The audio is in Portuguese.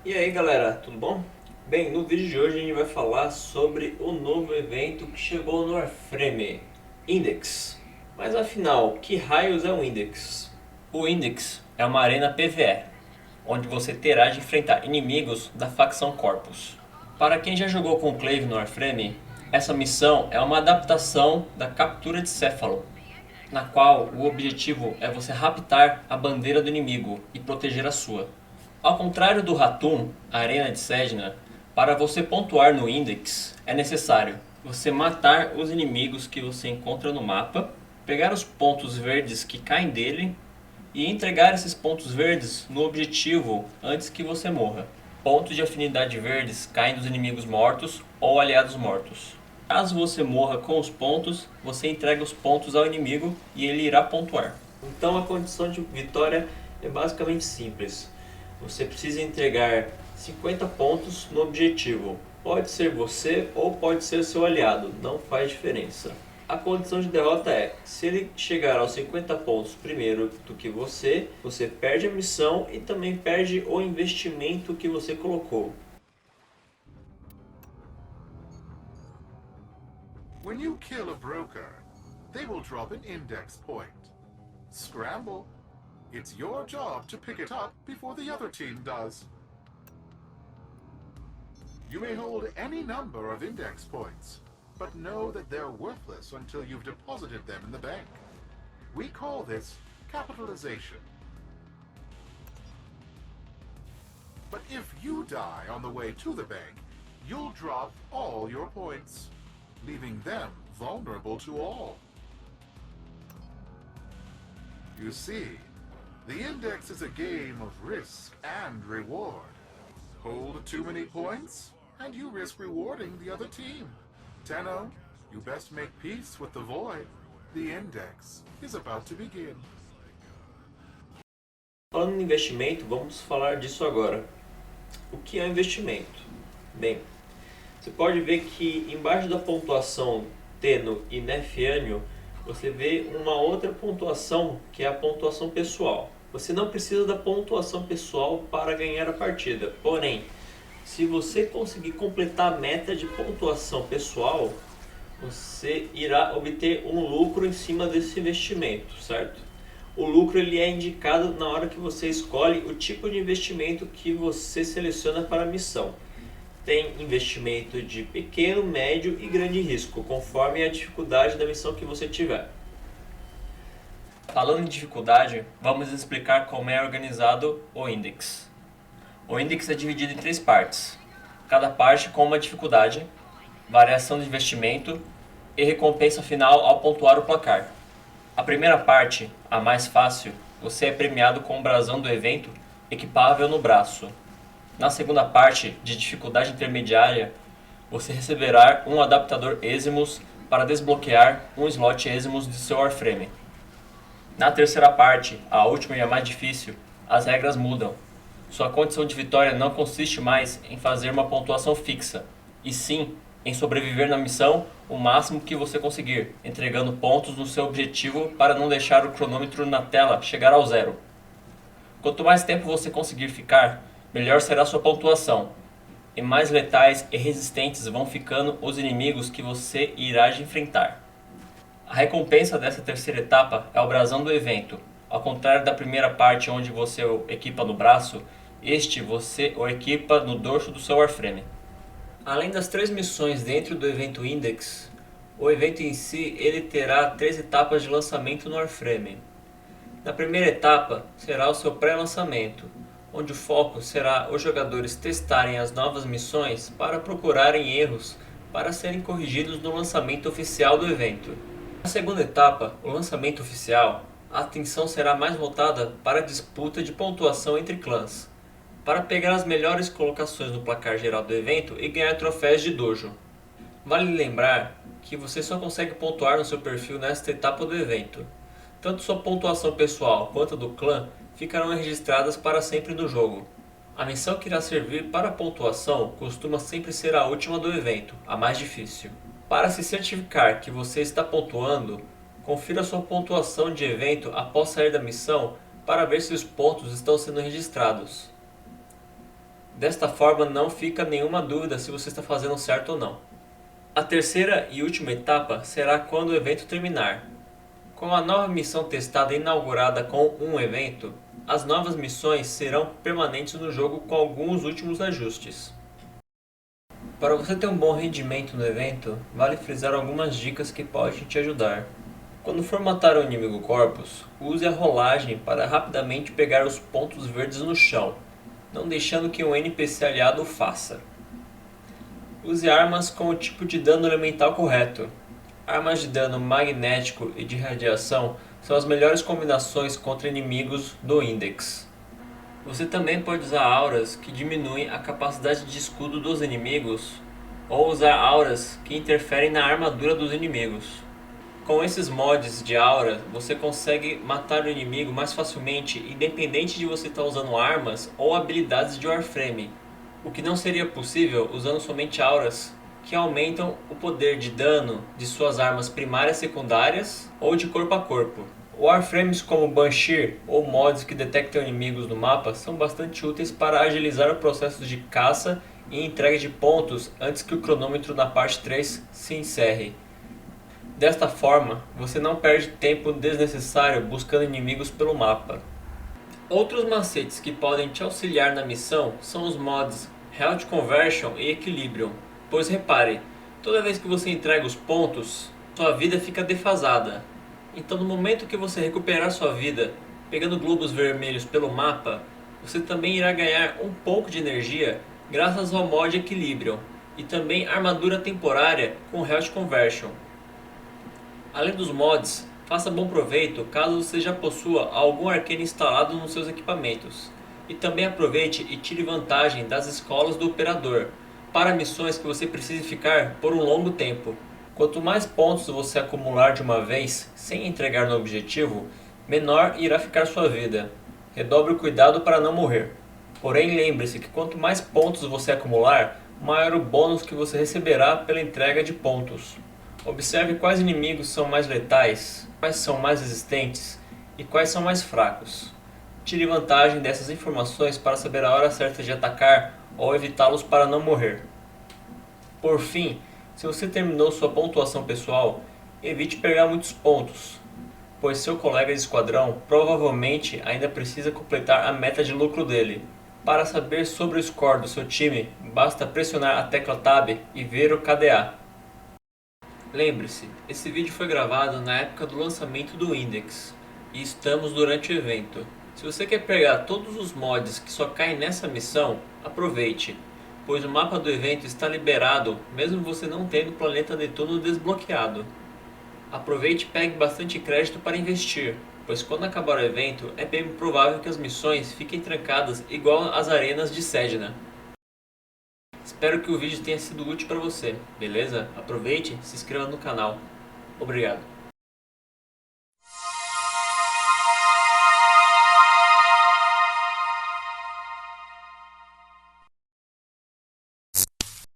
E aí galera, tudo bom? Bem, no vídeo de hoje a gente vai falar sobre o novo evento que chegou no Warframe, Index. Mas afinal, que raios é um Index? O Index é uma arena PvE, onde você terá de enfrentar inimigos da facção Corpus. Para quem já jogou com o Clave no Warframe, essa missão é uma adaptação da captura de Céfalo, na qual o objetivo é você raptar a bandeira do inimigo e proteger a sua. Ao contrário do Ratum, a Arena de Sedna, para você pontuar no Index é necessário você matar os inimigos que você encontra no mapa, pegar os pontos verdes que caem dele e entregar esses pontos verdes no objetivo antes que você morra. Pontos de afinidade verdes caem dos inimigos mortos ou aliados mortos. Caso você morra com os pontos, você entrega os pontos ao inimigo e ele irá pontuar. Então a condição de vitória é basicamente simples. Você precisa entregar 50 pontos no objetivo. Pode ser você ou pode ser seu aliado, não faz diferença. A condição de derrota é, se ele chegar aos 50 pontos primeiro do que você perde a missão e também perde o investimento que você colocou. When you kill a broker, they will drop an index point. Scramble. It's your job to pick it up before the other team does. You may hold any number of index points, but know that they're worthless until you've deposited them in the bank. We call this capitalization. But if you die on the way to the bank, you'll drop all your points, leaving them vulnerable to all. You see, the index is a game of risk and reward. Hold too many points, and you risk rewarding the other team. Tenno, you best make peace with the void. The index is about to begin. Falando em investimento, vamos falar disso agora. O que é investimento? Bem, você pode ver que embaixo da pontuação Tenno e Nefianio, você vê uma outra pontuação que é a pontuação pessoal. Você não precisa da pontuação pessoal para ganhar a partida, porém, se você conseguir completar a meta de pontuação pessoal, você irá obter um lucro em cima desse investimento, certo? O lucro ele é indicado na hora que você escolhe o tipo de investimento que você seleciona para a missão. Tem investimento de pequeno, médio e grande risco, conforme a dificuldade da missão que você tiver. Falando em dificuldade, vamos explicar como é organizado o Index. O Index é dividido em 3 partes, cada parte com uma dificuldade, variação de investimento e recompensa final ao pontuar o placar. A primeira parte, a mais fácil, você é premiado com o brasão do evento equipável no braço. Na segunda parte, de dificuldade intermediária, você receberá um adaptador Eximus para desbloquear um slot Eximus de seu Warframe. Na terceira parte, a última e a mais difícil, as regras mudam. Sua condição de vitória não consiste mais em fazer uma pontuação fixa, e sim em sobreviver na missão o máximo que você conseguir, entregando pontos no seu objetivo para não deixar o cronômetro na tela chegar ao zero. Quanto mais tempo você conseguir ficar, melhor será sua pontuação, e mais letais e resistentes vão ficando os inimigos que você irá enfrentar. A recompensa dessa terceira etapa é o brasão do evento. Ao contrário da primeira parte onde você o equipa no braço, este você o equipa no dorso do seu Warframe. Além das 3 missões dentro do evento Index, o evento em si ele terá 3 etapas de lançamento no Warframe. Na primeira etapa será o seu pré-lançamento, onde o foco será os jogadores testarem as novas missões para procurarem erros para serem corrigidos no lançamento oficial do evento. Na segunda etapa, o lançamento oficial, a atenção será mais voltada para a disputa de pontuação entre clãs, para pegar as melhores colocações no placar geral do evento e ganhar troféus de dojo. Vale lembrar que você só consegue pontuar no seu perfil nesta etapa do evento. Tanto sua pontuação pessoal quanto a do clã ficarão registradas para sempre no jogo. A missão que irá servir para a pontuação costuma sempre ser a última do evento, a mais difícil. Para se certificar que você está pontuando, confira sua pontuação de evento após sair da missão para ver se os pontos estão sendo registrados. Desta forma não fica nenhuma dúvida se você está fazendo certo ou não. A terceira e última etapa será quando o evento terminar. Com a nova missão testada e inaugurada com um evento, as novas missões serão permanentes no jogo com alguns últimos ajustes. Para você ter um bom rendimento no evento, vale frisar algumas dicas que podem te ajudar. Quando for matar o inimigo Corpus, use a rolagem para rapidamente pegar os pontos verdes no chão, não deixando que um NPC aliado o faça. Use armas com o tipo de dano elemental correto. Armas de dano magnético e de radiação são as melhores combinações contra inimigos do Index. Você também pode usar auras que diminuem a capacidade de escudo dos inimigos, ou usar auras que interferem na armadura dos inimigos. Com esses mods de aura, você consegue matar o inimigo mais facilmente, independente de você estar usando armas ou habilidades de Warframe, o que não seria possível usando somente auras que aumentam o poder de dano de suas armas primárias, secundárias ou de corpo a corpo. Warframes como Banshee ou mods que detectam inimigos no mapa são bastante úteis para agilizar o processo de caça e entrega de pontos antes que o cronômetro na parte 3 se encerre. Desta forma, você não perde tempo desnecessário buscando inimigos pelo mapa. Outros macetes que podem te auxiliar na missão são os mods Health Conversion e Equilibrium, pois repare, toda vez que você entrega os pontos, sua vida fica defasada. Então no momento que você recuperar sua vida, pegando globos vermelhos pelo mapa, você também irá ganhar um pouco de energia graças ao mod Equilibrium e também armadura temporária com Health Conversion. Além dos mods, faça bom proveito caso você já possua algum arcane instalado nos seus equipamentos. E também aproveite e tire vantagem das escolas do operador, para missões que você precise ficar por um longo tempo. Quanto mais pontos você acumular de uma vez, sem entregar no objetivo, menor irá ficar sua vida. Redobre o cuidado para não morrer. Porém, lembre-se que quanto mais pontos você acumular, maior o bônus que você receberá pela entrega de pontos. Observe quais inimigos são mais letais, quais são mais resistentes e quais são mais fracos. Tire vantagem dessas informações para saber a hora certa de atacar ou evitá-los para não morrer. Por fim, se você terminou sua pontuação pessoal, evite pegar muitos pontos, pois seu colega de esquadrão provavelmente ainda precisa completar a meta de lucro dele. Para saber sobre o score do seu time, basta pressionar a tecla Tab e ver o KDA. Lembre-se, esse vídeo foi gravado na época do lançamento do Index, e estamos durante o evento. Se você quer pegar todos os mods que só caem nessa missão, aproveite, pois o mapa do evento está liberado mesmo você não tendo o planeta Netuno desbloqueado. Aproveite e pegue bastante crédito para investir, pois quando acabar o evento é bem provável que as missões fiquem trancadas igual às arenas de Sedna. Espero que o vídeo tenha sido útil para você, beleza? Aproveite e se inscreva no canal. Obrigado.